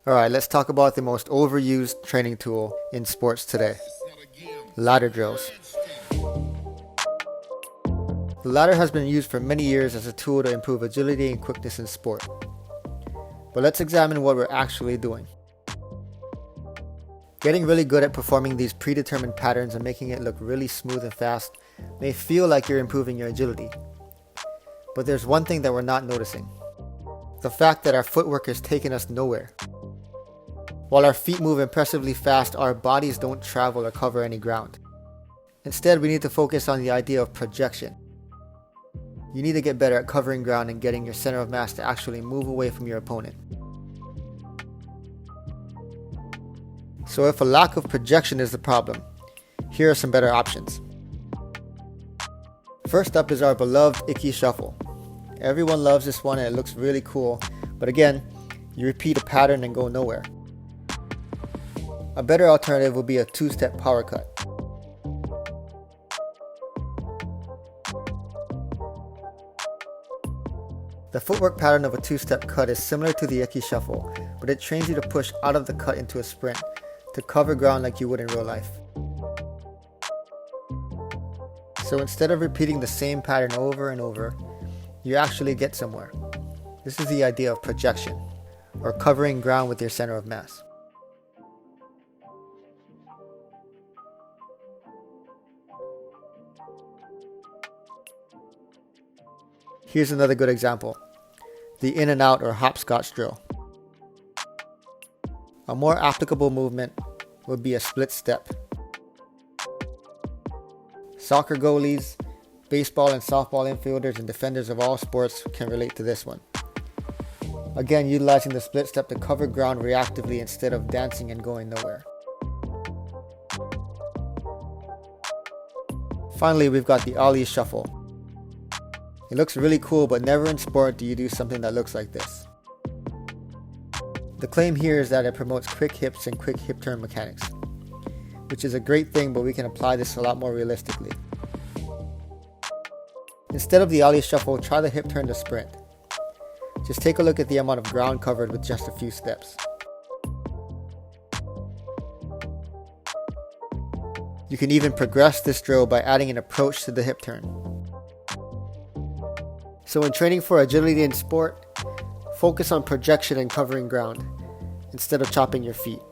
Alright, let's talk about the most overused training tool in sports today. Ladder drills. The ladder has been used for many years as a tool to improve agility and quickness in sport. But let's examine what we're actually doing. Getting really good at performing these predetermined patterns and making it look really smooth and fast may feel like you're improving your agility. But there's one thing that we're not noticing. The fact that our footwork is taking us nowhere. While our feet move impressively fast, our bodies don't travel or cover any ground. Instead, we need to focus on the idea of projection. You need to get better at covering ground and getting your center of mass to actually move away from your opponent. So if a lack of projection is the problem, here are some better options. First up is our beloved Icky Shuffle. Everyone loves this one and it looks really cool, but again, you repeat a pattern and go nowhere. A better alternative would be a two-step power cut. The footwork pattern of a two-step cut is similar to the Icky Shuffle, but it trains you to push out of the cut into a sprint to cover ground like you would in real life. So instead of repeating the same pattern over and over, you actually get somewhere. This is the idea of projection, or covering ground with your center of mass. Here's another good example, the in and out or hopscotch drill. A more applicable movement would be a split step. Soccer goalies, baseball and softball infielders, and defenders of all sports can relate to this one. Again, utilizing the split step to cover ground reactively instead of dancing and going nowhere. Finally, we've got the Icky Shuffle. It looks really cool, but never in sport do you do something that looks like this. The claim here is that it promotes quick hips and quick hip turn mechanics, which is a great thing, but we can apply this a lot more realistically. Instead of the Icky Shuffle, try the hip turn to sprint. Just take a look at the amount of ground covered with just a few steps. You can even progress this drill by adding an approach to the hip turn. So when training for agility in sport, focus on projection and covering ground instead of chopping your feet.